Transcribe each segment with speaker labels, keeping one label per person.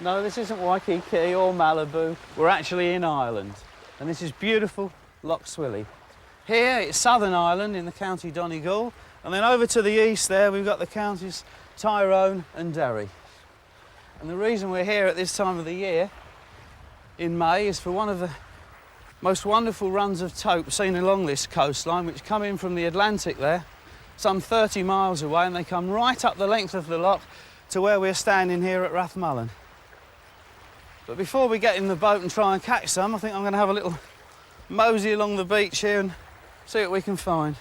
Speaker 1: No, this isn't Waikiki or Malibu. We're actually in Ireland, and this is beautiful Lough Swilly. Here it's Southern Ireland in the County Donegal, and then over to the east there we've got the counties Tyrone and Derry. And the reason we're here at this time of the year, in May, is for one of the most wonderful runs of tope seen along this coastline, which come in from the Atlantic there, some 30 miles away, and they come right up the length of the loch to where we're standing here at Rathmullen. But before we get in the boat and try and catch some, I think I'm going to have a little mosey along the beach here and see what we can find.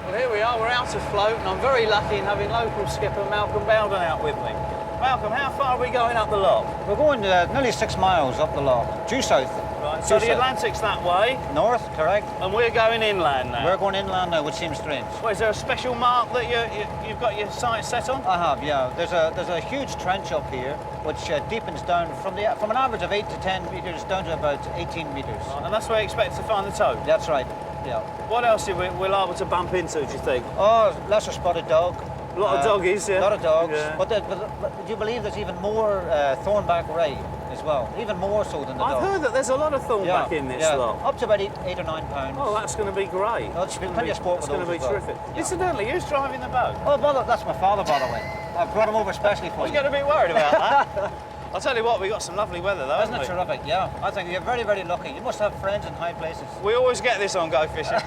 Speaker 1: Well, here we are, we're out afloat, and I'm very lucky in having local skipper Malcolm Bowden out with me. Malcolm, how far are we going up the loch?
Speaker 2: We're going nearly 6 miles up the loch, due south.
Speaker 1: Right, so the Atlantic's that way,
Speaker 2: North, correct.
Speaker 1: and we're going inland now.
Speaker 2: We're going inland now, which seems strange.
Speaker 1: Well, is there a special mark that you've got your sights set on?
Speaker 2: I have, yeah. There's a huge trench up here, which deepens down from an average of 8 to 10 metres down to about 18 metres.
Speaker 1: Right, and that's where you expect to find the tope?
Speaker 2: That's right, yeah.
Speaker 1: What else are we liable to bump into, do you think?
Speaker 2: Oh, lesser spotted dog.
Speaker 1: A lot of doggies, yeah.
Speaker 2: A lot of dogs.
Speaker 1: Yeah.
Speaker 2: But do you believe there's even more thornback ray as well? Even more so than the dog.
Speaker 1: I've heard that there's a lot of thornback in this lot.
Speaker 2: Up to about 8 or 9 pounds.
Speaker 1: Oh, that's going to be great.
Speaker 2: Oh, it's plenty of sport
Speaker 1: It's
Speaker 2: with
Speaker 1: going to be
Speaker 2: those as well.
Speaker 1: terrific.
Speaker 2: Yeah.
Speaker 1: Incidentally, who's driving the boat?
Speaker 2: Oh, well, that's my father, by the way. I brought him over especially for
Speaker 1: I was
Speaker 2: you.
Speaker 1: getting a bit worried about that. I'll tell you what, we got some lovely weather though,
Speaker 2: Isn't
Speaker 1: haven't
Speaker 2: it terrific? Yeah. I think you're very, very lucky. You must have friends in high places.
Speaker 1: we? We always get this on Go Fishing.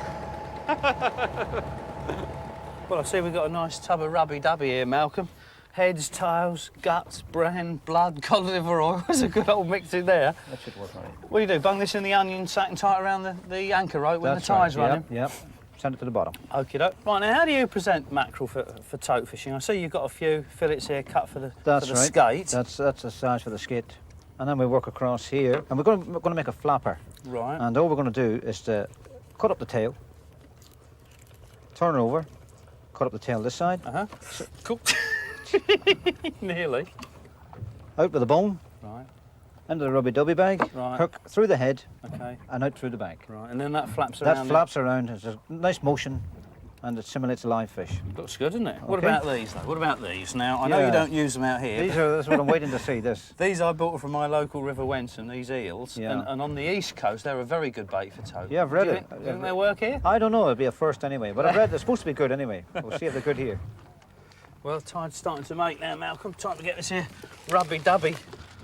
Speaker 1: Well, I see we've got a nice tub of rubby-dubby here, Malcolm. Heads, tails, guts, brain, blood, cod liver oil. There's a good old mix in there.
Speaker 2: That should work all right.
Speaker 1: What do you do, bung this in the onion sack and tie it around the anchor rope when the tide's running?
Speaker 2: Yep. Send it to the bottom.
Speaker 1: Okie doke. Right, now how do you present mackerel for tope fishing? I see you've got a few fillets here cut for the skate.
Speaker 2: That's the size for the skate. And then we work across here, and we're going to make a flapper.
Speaker 1: Right.
Speaker 2: And all we're going to do is to cut up the tail, turn it over, cut up the tail this side.
Speaker 1: Cool. Nearly.
Speaker 2: Out with the bone.
Speaker 1: Right.
Speaker 2: Into the rubby-dubby bag.
Speaker 1: Right.
Speaker 2: Hook through the head.
Speaker 1: Okay.
Speaker 2: And out through the bag.
Speaker 1: Right, and then that flaps around.
Speaker 2: That flaps around. It's a nice motion, and it simulates a live fish.
Speaker 1: Looks good, doesn't it?
Speaker 2: Okay.
Speaker 1: What about these, though? What about these? Now, I know you
Speaker 2: Yeah.
Speaker 1: don't use them out here.
Speaker 2: That's what I'm waiting to see. This.
Speaker 1: These I bought from my local River Wenton, these eels.
Speaker 2: Yeah.
Speaker 1: And on the east coast, they're a very good bait for tope.
Speaker 2: Yeah, I've read
Speaker 1: Do you
Speaker 2: it.
Speaker 1: think- Do you think they work here?
Speaker 2: I don't know. It'll be a first anyway. But I've read they're supposed to be good anyway. We'll see if they're good here.
Speaker 1: Well, tide's starting to make now, Malcolm. Time to get this here rubby-dubby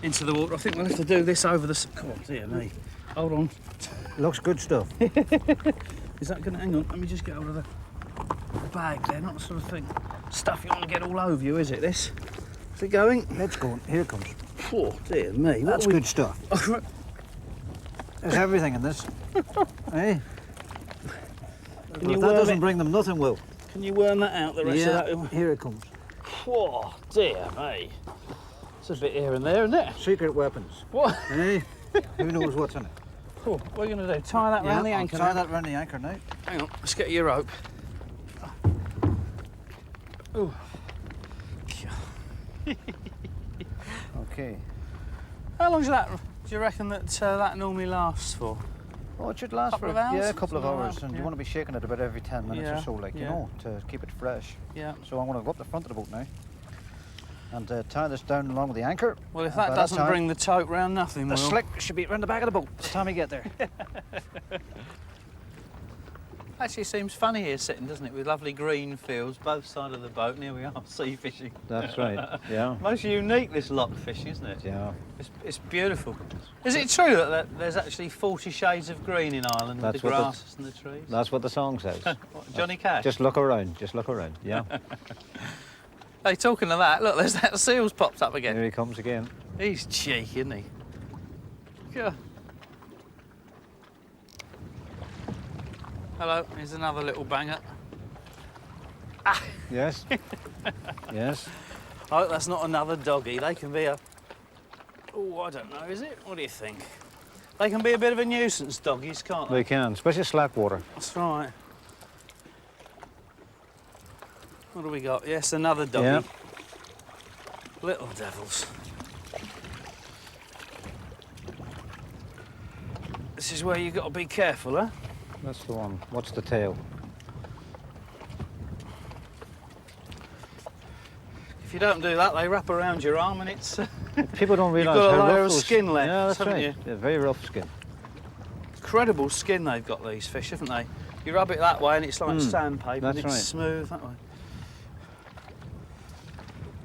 Speaker 1: into the water. I think we'll have to do this over the... Oh, dear me. Hold on.
Speaker 2: Looks good stuff.
Speaker 1: Is that going to... Hang on, let me just get hold of the bag there. Not the sort of thing... Stuff you want to get all over you, is it, this? Is it going?
Speaker 2: Let's go. Here it comes.
Speaker 1: Oh, dear me. What
Speaker 2: That's
Speaker 1: are we-
Speaker 2: good stuff. There's everything in this. Hey?
Speaker 1: Can you
Speaker 2: If that
Speaker 1: worm
Speaker 2: doesn't
Speaker 1: it?
Speaker 2: bring them, nothing will.
Speaker 1: Can you worm that out, the rest of that?
Speaker 2: Here it comes.
Speaker 1: Oh, dear me. It's a bit here and there, isn't it?
Speaker 2: Secret weapons.
Speaker 1: What?
Speaker 2: Hey? Who knows what's in it?
Speaker 1: Oh, what are you going to do? Tie that round the
Speaker 2: I'll
Speaker 1: anchor
Speaker 2: tie
Speaker 1: now?
Speaker 2: that round the anchor now.
Speaker 1: Hang on, let's get your rope. Ooh.
Speaker 2: Okay.
Speaker 1: How long does that, do you reckon that normally lasts for?
Speaker 2: Oh, it should last
Speaker 1: Couple
Speaker 2: for
Speaker 1: of hours?
Speaker 2: yeah, a couple of
Speaker 1: Something like
Speaker 2: hours,
Speaker 1: that,
Speaker 2: and
Speaker 1: yeah.
Speaker 2: you want to be shaking it about every 10 minutes
Speaker 1: Yeah,
Speaker 2: or so, like you
Speaker 1: yeah.
Speaker 2: know, to keep it fresh.
Speaker 1: Yeah.
Speaker 2: So I'm going to go up the front of the boat now and tie this down along with the anchor.
Speaker 1: Well, if
Speaker 2: And
Speaker 1: that
Speaker 2: by
Speaker 1: doesn't
Speaker 2: time,
Speaker 1: bring the tope round, nothing
Speaker 2: the
Speaker 1: will.
Speaker 2: slick should be around the back of the boat by the time we get there.
Speaker 1: Actually, it seems funny here sitting, doesn't it? With lovely green fields, both sides of the boat, and here we are, sea fishing.
Speaker 2: That's right. Yeah.
Speaker 1: Most unique, this loch fishing, isn't it?
Speaker 2: Yeah.
Speaker 1: It's beautiful. Is it true that there's actually 40 shades of green in Ireland with
Speaker 2: That's
Speaker 1: the
Speaker 2: what the-
Speaker 1: grasses and the trees?
Speaker 2: That's what the song says.
Speaker 1: What, Johnny Cash?
Speaker 2: Just look around. Just look around. Yeah.
Speaker 1: Hey, talking of that, look, there's that seal's popped up again.
Speaker 2: Here he comes again.
Speaker 1: He's cheeky, isn't he? Yeah. Hello, here's another little banger.
Speaker 2: Yes. Yes.
Speaker 1: I hope that's not another doggy. They can be a... Oh, I don't know, is it? What do you think? They can be a bit of a nuisance, doggies, can't they?
Speaker 3: They can, especially slack water.
Speaker 1: That's right. What do we got? Yes, another doggy.
Speaker 3: Yeah.
Speaker 1: Little devils. This is where you've got to be careful, huh?
Speaker 3: That's the one. What's the tail?
Speaker 1: If you don't do that, they wrap around your arm and it's...
Speaker 3: People don't realise
Speaker 1: got a
Speaker 3: how
Speaker 1: layer
Speaker 3: rough
Speaker 1: of
Speaker 3: those-
Speaker 1: skin left,
Speaker 3: Yeah, that's
Speaker 1: haven't
Speaker 3: right.
Speaker 1: you?
Speaker 3: Yeah, very rough skin.
Speaker 1: incredible skin they've got, these fish, haven't they? You rub it that way and it's like sandpaper,
Speaker 3: that's
Speaker 1: and it's
Speaker 3: right.
Speaker 1: smooth that way.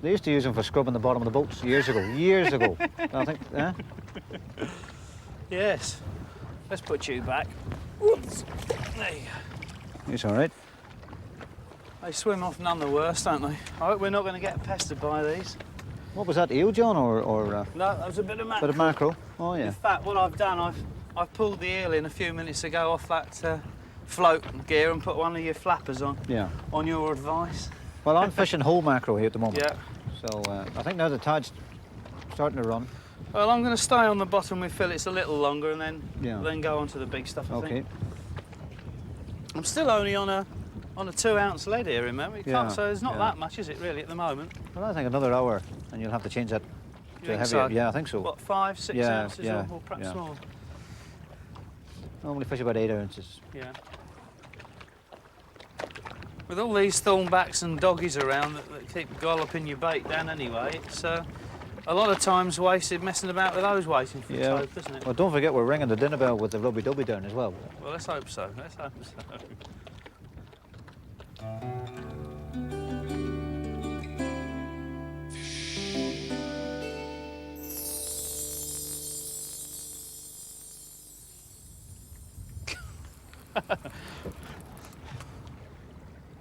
Speaker 3: They used to use them for scrubbing the bottom of the boats years ago. Years ago. I think, yeah?
Speaker 1: Yes. Let's put you back. Whoops. There you go.
Speaker 3: It's all right.
Speaker 1: They swim off none the worse, don't they? I hope we're not going to get pestered by these.
Speaker 3: What was that, eel, John, or
Speaker 1: No, that was a bit of mackerel.
Speaker 3: bit of mackerel? Oh, yeah.
Speaker 1: In fact, what I've done, I've pulled the eel in a few minutes ago off that float gear and put one of your flappers on.
Speaker 3: Yeah.
Speaker 1: On your advice.
Speaker 3: Well, I'm fishing whole mackerel here at the moment.
Speaker 1: Yeah.
Speaker 3: So I think now the tide's starting to run.
Speaker 1: Well, I'm going to stay on the bottom with fillets a little longer and then go on to the big stuff, I
Speaker 3: Okay.
Speaker 1: think. I'm still only on a 2-ounce lead here, remember? You can't,
Speaker 3: Yeah,
Speaker 1: so there's not
Speaker 3: yeah.
Speaker 1: that much, is it, really, at the moment?
Speaker 3: Well, I think another hour, and you'll have to change that
Speaker 1: You
Speaker 3: to
Speaker 1: think
Speaker 3: heavier.
Speaker 1: so?
Speaker 3: Yeah, I think so.
Speaker 1: What, 5, 6
Speaker 3: Yeah,
Speaker 1: ounces
Speaker 3: yeah,
Speaker 1: or perhaps
Speaker 3: yeah.
Speaker 1: more?
Speaker 3: Normally fish about 8 ounces.
Speaker 1: Yeah. With all these thornbacks and doggies around that keep golloping your bait down anyway, it's a lot of times wasted messing about with those waiting for
Speaker 3: Yeah.
Speaker 1: tope, isn't it?
Speaker 3: Well, don't forget we're ringing the dinner bell with the rubby-dubby down as well.
Speaker 1: Well, let's hope so. Let's hope so.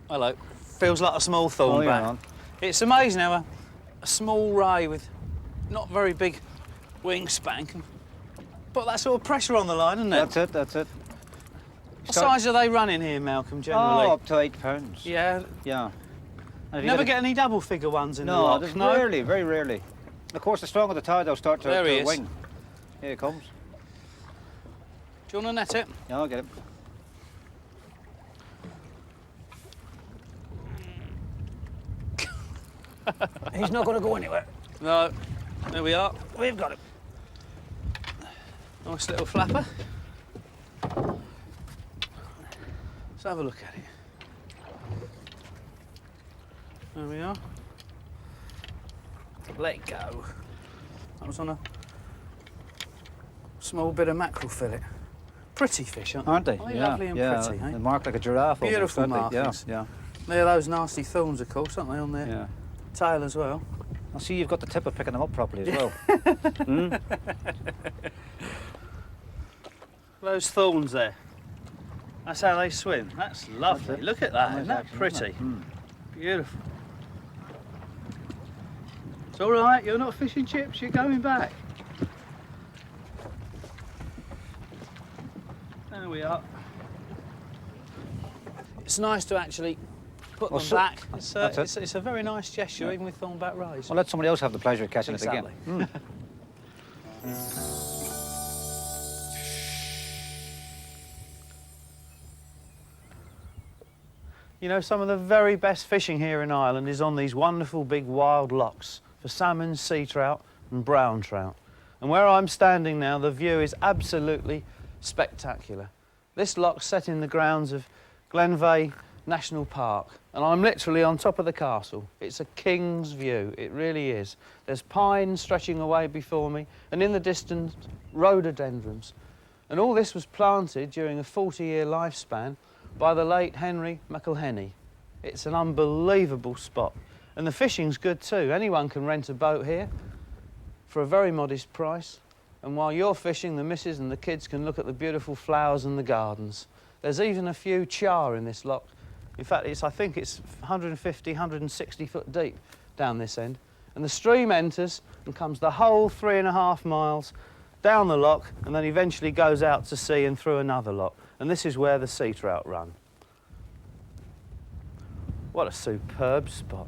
Speaker 1: Hello. Feels like a small
Speaker 3: Oh, you're
Speaker 1: thornback.
Speaker 3: on.
Speaker 1: It's amazing how a small ray with not very big wingspan can put that sort of pressure on the line, isn't it?
Speaker 3: That's it, that's it.
Speaker 1: What size are they running here, Malcolm, generally?
Speaker 3: Oh, up to 8 pounds.
Speaker 1: Yeah.
Speaker 3: Yeah. And if you
Speaker 1: Never
Speaker 3: get
Speaker 1: get any double figure ones in the
Speaker 3: No,
Speaker 1: lock,
Speaker 3: there's
Speaker 1: no?
Speaker 3: rarely, very rarely. Of course, the stronger the tide, they'll start to,
Speaker 1: There he
Speaker 3: to
Speaker 1: is.
Speaker 3: wing. Here it comes.
Speaker 1: Do you want to net it?
Speaker 3: Yeah, I'll get it. He's not going to go anywhere.
Speaker 1: No. There we are. We've got it. Nice little flapper. Let's have a look at it. There we are. Let go. That was on a small bit of mackerel fillet. Pretty fish, aren't they?
Speaker 3: Aren't they?
Speaker 1: Are they
Speaker 3: yeah,
Speaker 1: lovely and
Speaker 3: yeah.
Speaker 1: pretty, eh?
Speaker 3: They mark like a giraffe.
Speaker 1: Beautiful
Speaker 3: almost, don't they?
Speaker 1: markings.
Speaker 3: Yeah,
Speaker 1: They're those nasty thorns, of course, aren't they, on their
Speaker 3: yeah.
Speaker 1: tail as well?
Speaker 3: I see you've got the tip of picking them up properly as well.
Speaker 1: Those thorns there. That's how they swim. That's lovely.
Speaker 3: That's it.
Speaker 1: Look at that.
Speaker 3: Nice
Speaker 1: Isn't that
Speaker 3: action,
Speaker 1: pretty?
Speaker 3: isn't it? Mm.
Speaker 1: Beautiful. It's all right. You're not fishing chips. You're going back. There we are. It's nice to actually put
Speaker 3: Well,
Speaker 1: them
Speaker 3: so-
Speaker 1: back.
Speaker 3: that's it.
Speaker 1: It's a very nice gesture,
Speaker 3: Yeah.
Speaker 1: even with thornback rays.
Speaker 3: Well, let somebody else have the pleasure of catching
Speaker 1: Exactly.
Speaker 3: it again.
Speaker 1: You know, some of the very best fishing here in Ireland is on these wonderful big wild lochs for salmon, sea trout and brown trout. And where I'm standing now, the view is absolutely spectacular. This loch's set in the grounds of Glenveigh National Park, and I'm literally on top of the castle. It's a king's view, it really is. There's pines stretching away before me, and in the distance, rhododendrons. And all this was planted during a 40-year lifespan by the late Henry McElhenny. It's an unbelievable spot. And the fishing's good too. Anyone can rent a boat here for a very modest price. And while you're fishing, the missus and the kids can look at the beautiful flowers and the gardens. There's even a few char in this loch. In fact, I think it's 150, 160 foot deep down this end. And the stream enters and comes the whole 3.5 miles down the loch and then eventually goes out to sea and through another loch. And this is where the sea trout run. What a superb spot.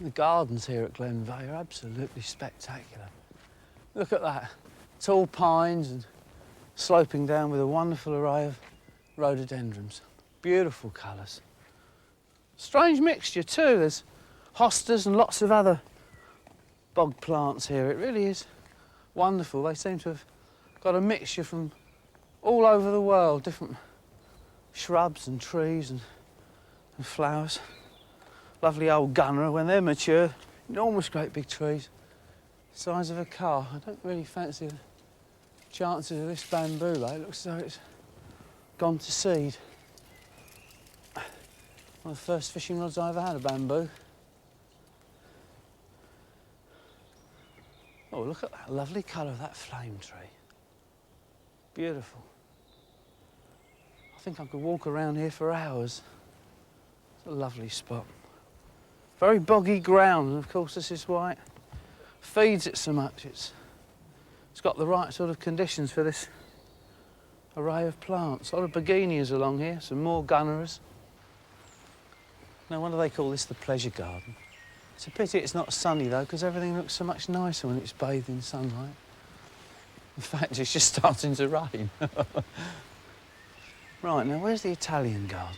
Speaker 1: The gardens here at Glenveigh are absolutely spectacular. Look at that. Tall pines and sloping down with a wonderful array of rhododendrons. Beautiful colours. Strange mixture too. There's hostas and lots of other bog plants here. It really is wonderful. They seem to have got a mixture from all over the world, different shrubs and trees and flowers. Lovely old gunner when they're mature. Enormous great big trees, size of a car. I don't really fancy the chances of this bamboo though. It looks as though it's gone to seed. One of the first fishing rods I ever had, a bamboo. Oh, look at that lovely colour of that flame tree. Beautiful. I think I could walk around here for hours. It's a lovely spot. Very boggy ground, and of course this is why it feeds it so much. It's got the right sort of conditions for this array of plants. A lot of begonias along here, some more gunneras. No wonder they call this the pleasure garden. It's a pity it's not sunny though, because everything looks so much nicer when it's bathed in sunlight. In fact, it's just starting to rain. Right, now where's the Italian garden?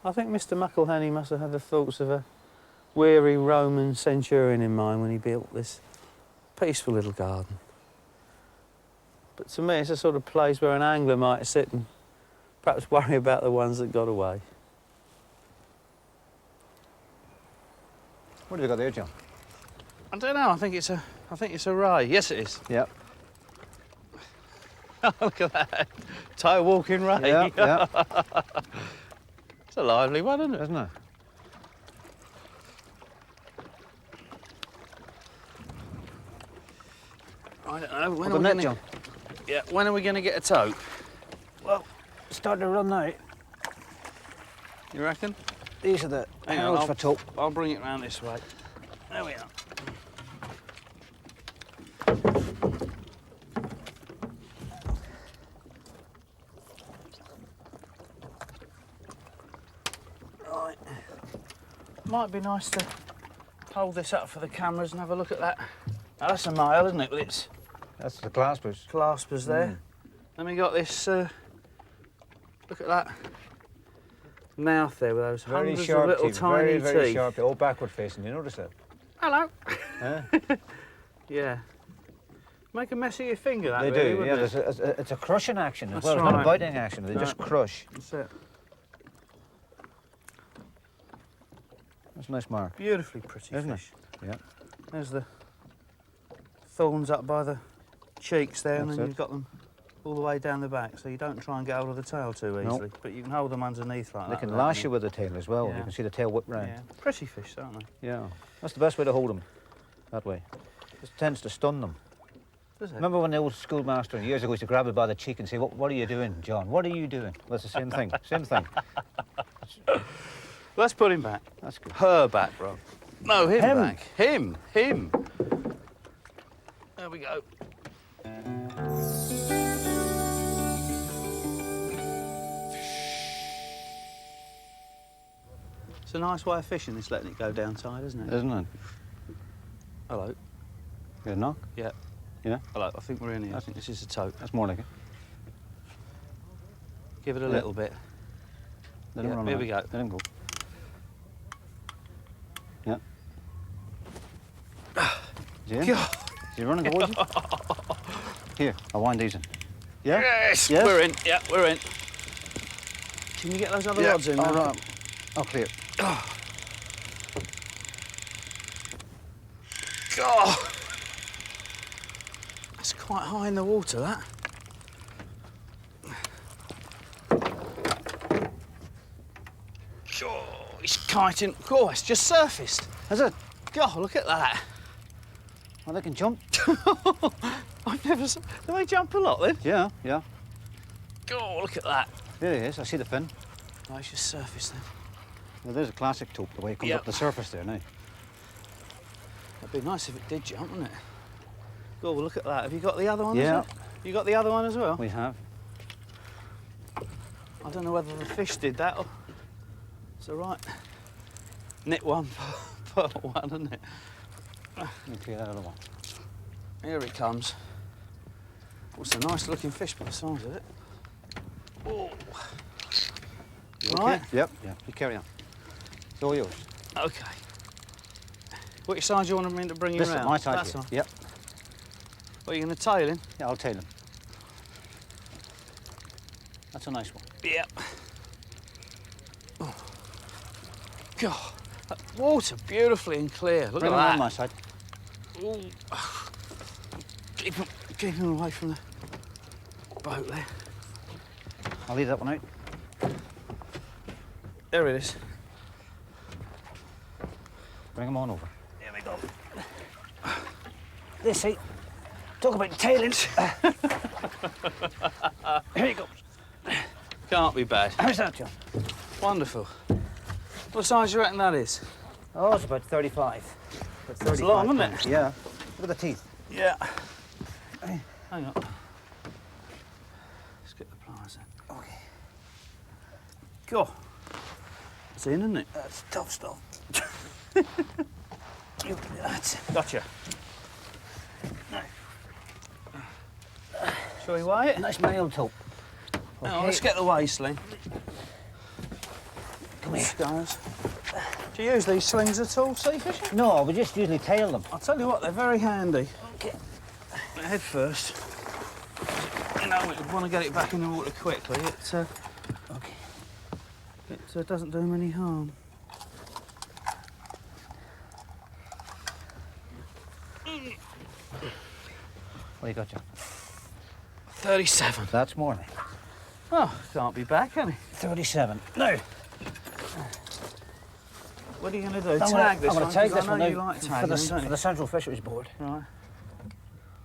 Speaker 1: I think Mr. McElhenney must have had the thoughts of a weary Roman centurion in mind when he built this peaceful little garden. But to me, it's a sort of place where an angler might sit and perhaps worry about the ones that got away.
Speaker 3: What have you got there, John?
Speaker 1: I don't know. I think it's a ray. Yes, it is.
Speaker 3: Yep.
Speaker 1: Look at that. Tie walking ray.
Speaker 3: Yeah, yeah.
Speaker 1: It's a lively one, isn't it?
Speaker 3: Isn't it?
Speaker 1: I don't know. When
Speaker 3: Up
Speaker 1: are we
Speaker 3: net,
Speaker 1: gonna...
Speaker 3: John.
Speaker 1: Yeah. When are we going to get a tote?
Speaker 3: Well, it's starting to run now.
Speaker 1: You reckon?
Speaker 3: These are the
Speaker 1: Hang on,
Speaker 3: heralds for taupe.
Speaker 1: I'll bring it round this way. There we are. Right. Might be nice to hold this up for the cameras and have a look at that. Now, that's a male, isn't it, with its
Speaker 3: That's the claspers.
Speaker 1: claspers there. Then we got this, look at that mouth there with those
Speaker 3: Very
Speaker 1: hundreds
Speaker 3: sharp
Speaker 1: of little
Speaker 3: teeth,
Speaker 1: tiny
Speaker 3: very
Speaker 1: teeth.
Speaker 3: sharp. All backward facing. You notice that?
Speaker 1: Hello.
Speaker 3: Huh?
Speaker 1: Yeah. Make a mess of your finger, that
Speaker 3: They
Speaker 1: really,
Speaker 3: do. Yeah,
Speaker 1: wouldn't it?
Speaker 3: it's a crushing action as
Speaker 1: That's
Speaker 3: well. It's not a
Speaker 1: right.
Speaker 3: biting action. They just
Speaker 1: Right.
Speaker 3: crush.
Speaker 1: That's it.
Speaker 3: That's a nice mark.
Speaker 1: Beautifully pretty
Speaker 3: Isn't it?
Speaker 1: fish.
Speaker 3: Yeah.
Speaker 1: There's the thorns up by the cheeks there, and
Speaker 3: That's
Speaker 1: then
Speaker 3: it.
Speaker 1: you've got them all the way down the back, so you don't try and get hold of the tail too easily.
Speaker 3: Nope.
Speaker 1: But you can hold them underneath like
Speaker 3: They
Speaker 1: that.
Speaker 3: can
Speaker 1: without
Speaker 3: lash
Speaker 1: any-
Speaker 3: you with the tail as well.
Speaker 1: Yeah.
Speaker 3: You can see the tail whip round.
Speaker 1: Yeah. Pretty fish, aren't they?
Speaker 3: Yeah. That's the best way to hold them. That way. It tends to stun them.
Speaker 1: Does it?
Speaker 3: Remember when the old schoolmaster years ago used to grab it by the cheek and say, what are you doing, John? What are you doing? Well, it's the same thing. Same thing.
Speaker 1: Let's put him back.
Speaker 3: That's good.
Speaker 1: Her back, Rob. No, him,
Speaker 3: Him.
Speaker 1: back. Him. There we go. It's a nice way of fishing, this letting it go down tide, isn't it?
Speaker 3: Isn't it?
Speaker 1: Hello.
Speaker 3: Get a knock?
Speaker 1: Yeah.
Speaker 3: Yeah?
Speaker 1: Hello. I think we're in here. I think this is a tote.
Speaker 3: That's more like it.
Speaker 1: Give it a
Speaker 3: Yeah.
Speaker 1: little bit.
Speaker 3: Let him
Speaker 1: Yeah,
Speaker 3: run
Speaker 1: here
Speaker 3: around.
Speaker 1: we go.
Speaker 3: Let him go. Yeah. Is he in?
Speaker 1: God.
Speaker 3: Is he running towards you? Here, I'll wind these in. Yeah?
Speaker 1: Yes,
Speaker 3: Yes?
Speaker 1: we're in. Yeah, we're in. Can you get those other rods in
Speaker 3: I'll,
Speaker 1: now?
Speaker 3: I'll clear.
Speaker 1: God. That's quite high in the water, that. Oh, he's kiting. Oh, it's just surfaced.
Speaker 3: Is it?
Speaker 1: God, look at that.
Speaker 3: Oh, they can jump.
Speaker 1: I've never seen... Do they jump a lot, then?
Speaker 3: Yeah, yeah.
Speaker 1: God, look at that.
Speaker 3: There he is. I see the fin.
Speaker 1: Oh, he's just surfaced then.
Speaker 3: Well, there's a classic taupe, the way it comes
Speaker 1: Yep.
Speaker 3: up the surface there now.
Speaker 1: It'd be nice if it did jump, wouldn't it? God, well, look at that. Have you got the other one?
Speaker 3: Yeah.
Speaker 1: As well? You got the other one as well?
Speaker 3: We have.
Speaker 1: I don't know whether the fish did that or... It's all right. Nip one per one, isn't it?
Speaker 3: Let me clear that other one.
Speaker 1: Here it comes. Oh, it's a nice looking fish by the size of it. Oh.
Speaker 3: You
Speaker 1: Right.
Speaker 3: okay? Yep. Yeah. You carry on. It's all yours.
Speaker 1: Okay. Which side do you want me to bring you
Speaker 3: This
Speaker 1: around?
Speaker 3: is my side
Speaker 1: That
Speaker 3: here.
Speaker 1: side.
Speaker 3: Yep.
Speaker 1: What, are you going to tail him?
Speaker 3: Yeah, I'll tail him. That's a nice one.
Speaker 1: Yep. Oh. God, that water beautifully and clear. Look
Speaker 3: Bring him
Speaker 1: at
Speaker 3: on my
Speaker 1: that.
Speaker 3: side.
Speaker 1: Ooh. Keep him away from the boat there.
Speaker 3: I'll leave that one out.
Speaker 1: There it is.
Speaker 3: Bring him on over.
Speaker 1: Here we go.
Speaker 3: This, see? Talk about tailing. Here he goes.
Speaker 1: Can't be bad.
Speaker 3: How's that, John?
Speaker 1: Wonderful. What size do you reckon that is?
Speaker 3: Oh, it's about 35. About 35
Speaker 1: long, isn't it?
Speaker 3: pounds. Yeah. Look at the teeth.
Speaker 1: Yeah. Hang on. Let's get the pliers in.
Speaker 3: Okay.
Speaker 1: God. It's in, isn't it?
Speaker 3: That's tough stuff. That's it.
Speaker 1: Gotcha. Shall we weigh it?
Speaker 3: Nice male top.
Speaker 1: Hang on, let's get the weigh sling.
Speaker 3: Come here.
Speaker 1: Scars. Do you use these slings at all, sea fishing?
Speaker 3: No, we just usually tail them.
Speaker 1: I'll tell you what, they're very handy.
Speaker 3: Okay.
Speaker 1: Head first. You know, we want to get it back in the water quickly.
Speaker 3: Okay.
Speaker 1: It doesn't do them any harm.
Speaker 3: What do you got, John?
Speaker 1: 37.
Speaker 3: That's more.
Speaker 1: Oh, can't be bad, can he?
Speaker 3: 37. No.
Speaker 1: What are you going to do?
Speaker 3: I'm
Speaker 1: Tag this
Speaker 3: gonna
Speaker 1: one?
Speaker 3: tag
Speaker 1: 'Cause
Speaker 3: this
Speaker 1: I
Speaker 3: one
Speaker 1: know
Speaker 3: now
Speaker 1: you like
Speaker 3: for
Speaker 1: tagging
Speaker 3: the,
Speaker 1: them, don't
Speaker 3: for
Speaker 1: you?
Speaker 3: the Central Fisheries Board.
Speaker 1: Right.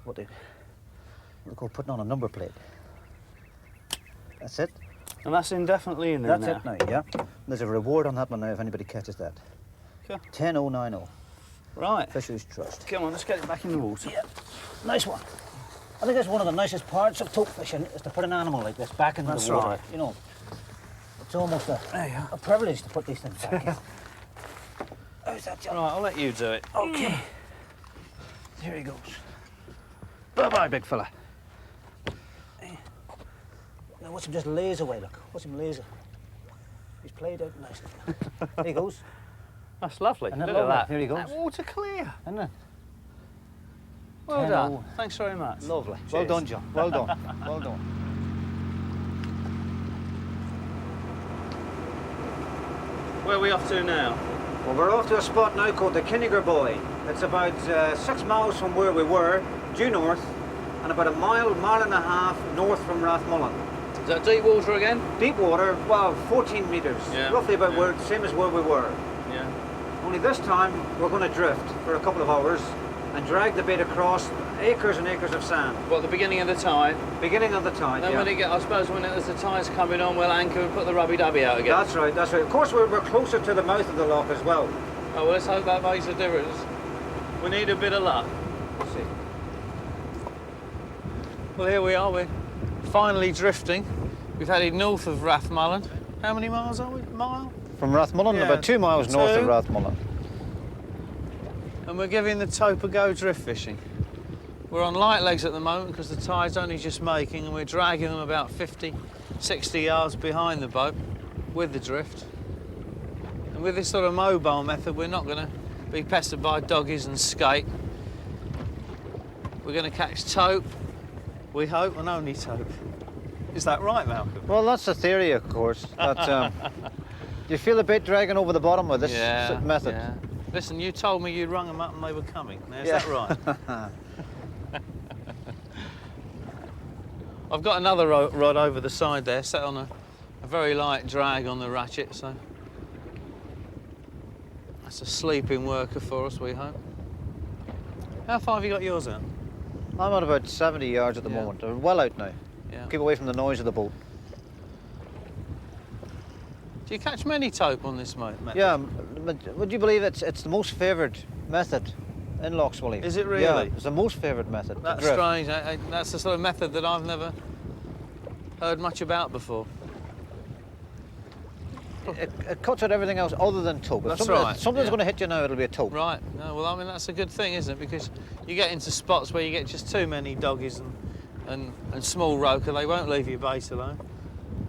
Speaker 3: What they call putting on a number plate. That's it.
Speaker 1: And that's indefinitely in there
Speaker 3: That's
Speaker 1: now.
Speaker 3: it now, yeah. There's a reward on that one now if anybody catches that.
Speaker 1: Cool.
Speaker 3: 10090.
Speaker 1: Right.
Speaker 3: Fisheries Trust.
Speaker 1: Come on, let's get it back in the water.
Speaker 3: Yeah. Nice one. I think that's one of the nicest parts of tope fishing is to put an animal like this back into
Speaker 1: That's
Speaker 3: the water.
Speaker 1: right.
Speaker 3: You know, it's almost
Speaker 1: There you are.
Speaker 3: a privilege to put these things back in. How's that, John?
Speaker 1: Right, I'll let you do it.
Speaker 3: Okay. Here he goes. Bye-bye, big fella. Now watch him just laze away, look. Watch him laze. He's played out nicely. There he goes.
Speaker 1: That's lovely.
Speaker 3: Isn't
Speaker 1: Look
Speaker 3: it
Speaker 1: at
Speaker 3: lovely?
Speaker 1: that.
Speaker 3: Here he goes.
Speaker 1: That water clear.
Speaker 3: Isn't it?
Speaker 1: Well
Speaker 3: 10-0.
Speaker 1: done. Thanks very much.
Speaker 3: Lovely. Well
Speaker 1: Cheers.
Speaker 3: done, John. Well done. Well done.
Speaker 1: Where are we off to now?
Speaker 3: Well, we're off to a spot now called the Kinniger Buoy. It's about 6 miles from where we were, due north, and about a mile and a half north from Rathmullen.
Speaker 1: Is that deep water again?
Speaker 3: Deep water, well, 14 metres,
Speaker 1: Yeah,
Speaker 3: roughly about
Speaker 1: yeah.
Speaker 3: where, same as where we were.
Speaker 1: Yeah.
Speaker 3: Only this time we're going to drift for a couple of hours and drag the bait across acres and acres of sand.
Speaker 1: What, the beginning of the tide?
Speaker 3: Beginning of the tide,
Speaker 1: Then
Speaker 3: yeah.
Speaker 1: when it get, I suppose when there's the tide's coming on, we'll anchor and put the rubby-dubby out again.
Speaker 3: That's right, that's right. Of course, we're closer to the mouth of the loch as well.
Speaker 1: Oh, well, let's hope that makes a difference. We need a bit of luck.
Speaker 3: We'll see.
Speaker 1: Well, here we are. We're finally drifting. We've headed north of Rathmullen. How many miles are we? Mile?
Speaker 3: From Rathmullen,
Speaker 1: Yeah,
Speaker 3: about 2 miles north of
Speaker 1: 2.
Speaker 3: Rathmullen.
Speaker 1: And we're giving the tope a go drift fishing. We're on light legs at the moment because the tide's only just making and we're dragging them about 50, 60 yards behind the boat with the drift. And with this sort of mobile method, we're not going to be pestered by doggies and skate. We're going to catch tope, we hope, and only tope. Is that right, Malcolm?
Speaker 3: Well, that's the theory, of course. That, you feel the bait dragging over the bottom with this method.
Speaker 1: Yeah. Listen, you told me you'd rung them up and they were coming. Now, is
Speaker 3: Yeah.
Speaker 1: that right? I've got another rod over the side there, set on a very light drag on the ratchet, so that's a sleeping worker for us, we hope. How far have you got yours out?
Speaker 3: I'm at about 70 yards at the
Speaker 1: Yeah.
Speaker 3: moment. We're well out now.
Speaker 1: Yeah.
Speaker 3: Keep away from the noise of the boat.
Speaker 1: Do you catch many tope on this method?
Speaker 3: Yeah, but would you believe it's the most favoured method in Loch Swilly?
Speaker 1: Is it really?
Speaker 3: Yeah, it's the most favoured method. to
Speaker 1: That's
Speaker 3: drift.
Speaker 1: strange. That's the sort of method that I've never heard much about before.
Speaker 2: it cuts out everything else other than taupe. If
Speaker 1: That's
Speaker 2: something-
Speaker 1: right,
Speaker 2: if something's
Speaker 1: yeah.
Speaker 2: going to hit you now, it'll be a taupe.
Speaker 1: Right. No, well, I mean, that's a good thing, isn't it? Because you get into spots where you get just too many doggies and small roker, they won't leave your bait alone.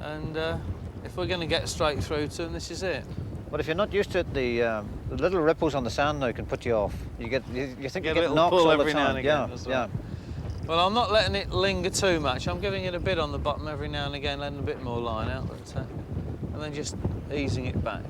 Speaker 1: And if we're going to get straight through to them, this is it.
Speaker 2: But if you're not used to it, the little ripples on the sand now can put you off. You think
Speaker 1: Get
Speaker 2: you
Speaker 1: a
Speaker 2: get
Speaker 1: little
Speaker 2: knocks
Speaker 1: pull
Speaker 2: all
Speaker 1: every
Speaker 2: the
Speaker 1: now
Speaker 2: time.
Speaker 1: and again,
Speaker 2: Yeah,
Speaker 1: that's
Speaker 2: yeah.
Speaker 1: right. Well, I'm not letting it linger too much. I'm giving it a bit on the bottom every now and again, letting a bit more line out, but, and then just easing it back.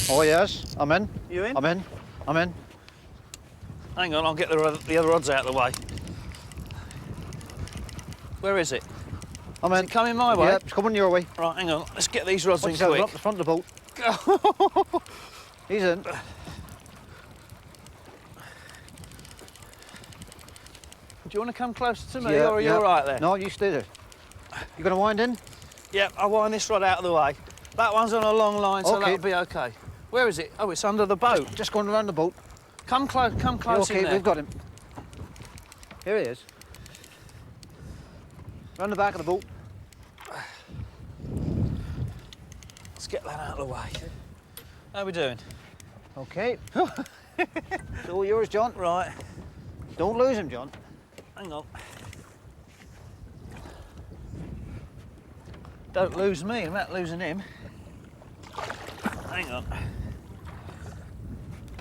Speaker 2: Oh yes, I'm in.
Speaker 1: You in?
Speaker 2: I'm in. I'm in.
Speaker 1: Hang on, I'll get the other rods out of the way. Where is it?
Speaker 2: I'm
Speaker 1: Is
Speaker 2: in.
Speaker 1: it coming my way?
Speaker 2: Yeah, it's coming your way.
Speaker 1: Right, hang on. Let's get these rods
Speaker 2: Watch
Speaker 1: in
Speaker 2: yourself, we're
Speaker 1: quick.
Speaker 2: up the front of the boat. He's in.
Speaker 1: Do you want to come closer to me, or are you all right there?
Speaker 2: No, you stay there. You going to wind in?
Speaker 1: Yep, I'll wind this rod out of the way. That one's on a long line, so
Speaker 2: Okay.
Speaker 1: that'll be okay. Where is it? Oh, it's under the boat.
Speaker 2: Just going around the boat.
Speaker 1: Come close
Speaker 2: Okay,
Speaker 1: in there.
Speaker 2: we've got him. Here he is. Round the back of the boat.
Speaker 1: Let's get that out of the way. How are we doing?
Speaker 2: Okay. It's all yours, John.
Speaker 1: Right,
Speaker 2: Don't lose him, John.
Speaker 1: hang on. Don't lose me, I'm not losing him. Hang on.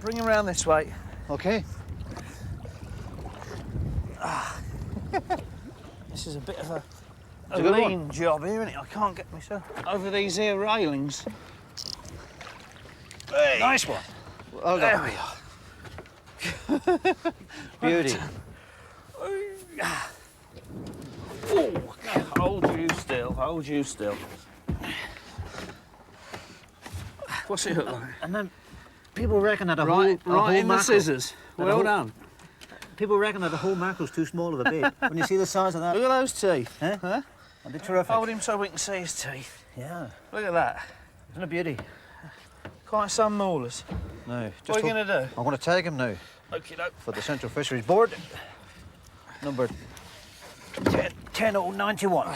Speaker 1: Bring him round this way.
Speaker 2: Okay.
Speaker 1: This is a bit of a
Speaker 2: It's a good one.
Speaker 1: lean job here, isn't it? I can't get myself over these here railings. Hey.
Speaker 2: Nice one. Well
Speaker 1: There
Speaker 2: done.
Speaker 1: we are.
Speaker 2: Beauty.
Speaker 1: Oh, hold you still, hold you still. What's it look like?
Speaker 2: And then people reckon that a
Speaker 1: Right,
Speaker 2: whole, a
Speaker 1: right
Speaker 2: whole
Speaker 1: in the
Speaker 2: mackerel,
Speaker 1: scissors.
Speaker 2: that a
Speaker 1: Well
Speaker 2: whole-
Speaker 1: done.
Speaker 2: People reckon that a whole mackerel's too small of a bait. When you see the size of that,
Speaker 1: Look at those teeth.
Speaker 2: eh?
Speaker 1: Huh?
Speaker 2: That'd be terrific.
Speaker 1: Hold him so we can see his teeth.
Speaker 2: Yeah.
Speaker 1: Look at that.
Speaker 2: Isn't it beauty?
Speaker 1: Quite some maulers.
Speaker 2: No.
Speaker 1: What are you going to do?
Speaker 2: I'm going to tag him now
Speaker 1: Okie doke.
Speaker 2: for the Central Fisheries Board. Number 10091.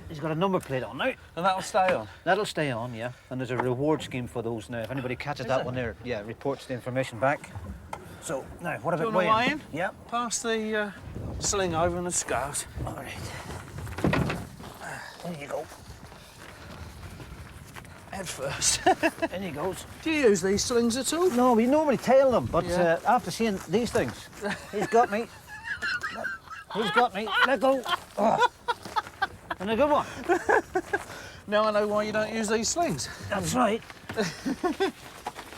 Speaker 2: He's got a number plate on now.
Speaker 1: And that'll stay on.
Speaker 2: That'll stay on, yeah. And there's a reward scheme for those now. If anybody catches that
Speaker 1: there?
Speaker 2: one there, yeah, reports the information back. So, now, what
Speaker 1: Do you
Speaker 2: about
Speaker 1: want to weigh
Speaker 2: weighing?
Speaker 1: in?
Speaker 2: Yeah.
Speaker 1: Pass the sling over and the scales.
Speaker 2: All right. There you go.
Speaker 1: Head first.
Speaker 2: In he goes.
Speaker 1: Do you use these slings at all?
Speaker 2: No, we normally tail them, but
Speaker 1: Yeah.
Speaker 2: after seeing these things, he's got me. He's got me. Let go. Oh. And a good one.
Speaker 1: Now I know why you don't use these slings.
Speaker 2: That's right.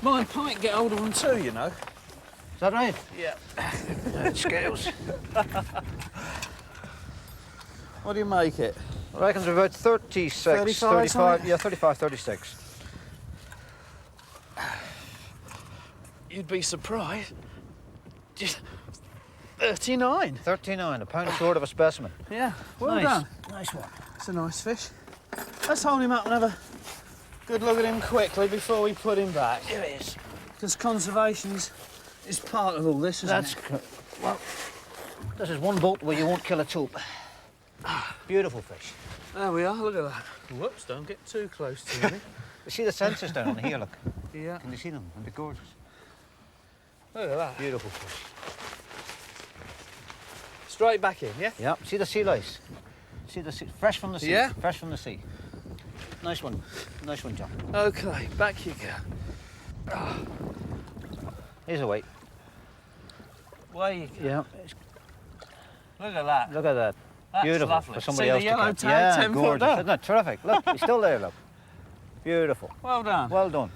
Speaker 1: Mine pike get hold of them too, you know.
Speaker 2: Is that right?
Speaker 1: Yeah.
Speaker 2: Scales.
Speaker 1: What do you make it?
Speaker 2: I reckon it's about 36,
Speaker 1: 35,
Speaker 2: 35,
Speaker 1: something?
Speaker 2: yeah, 35, 36.
Speaker 1: You'd be surprised. Just 39.
Speaker 2: 39, a pound short of a specimen.
Speaker 1: Yeah, well
Speaker 2: nice.
Speaker 1: done.
Speaker 2: Nice one.
Speaker 1: It's a nice fish. Let's hold him up and have a good look at him quickly before we put him back.
Speaker 2: Here he is.
Speaker 1: Because conservation is part of all this, isn't
Speaker 2: That's,
Speaker 1: it?
Speaker 2: well, this is one boat where you won't kill a taupe. Beautiful fish.
Speaker 1: There we are, look at that. Whoops, don't get too close to me.
Speaker 2: You see the sensors down on here, look.
Speaker 1: Yeah,
Speaker 2: Can you see them? They're gorgeous.
Speaker 1: look at that.
Speaker 2: Beautiful fish.
Speaker 1: Straight back in, yeah?
Speaker 2: Yeah, see the sea lice? See the sea, fresh from the sea.
Speaker 1: Yeah.
Speaker 2: Fresh from the sea. Nice one. Nice one, John.
Speaker 1: Okay, back you go.
Speaker 2: Here's a weight.
Speaker 1: Way you go.
Speaker 2: Yeah.
Speaker 1: Look at that.
Speaker 2: Look at that.
Speaker 1: That's
Speaker 2: Beautiful
Speaker 1: lovely.
Speaker 2: for somebody
Speaker 1: See
Speaker 2: else
Speaker 1: the yellow
Speaker 2: to catch.
Speaker 1: tag,
Speaker 2: Yeah,
Speaker 1: 10 foot
Speaker 2: gorgeous.
Speaker 1: down.
Speaker 2: Isn't that terrific? Look, he's still there, look. Beautiful.
Speaker 1: Well done.
Speaker 2: Well done.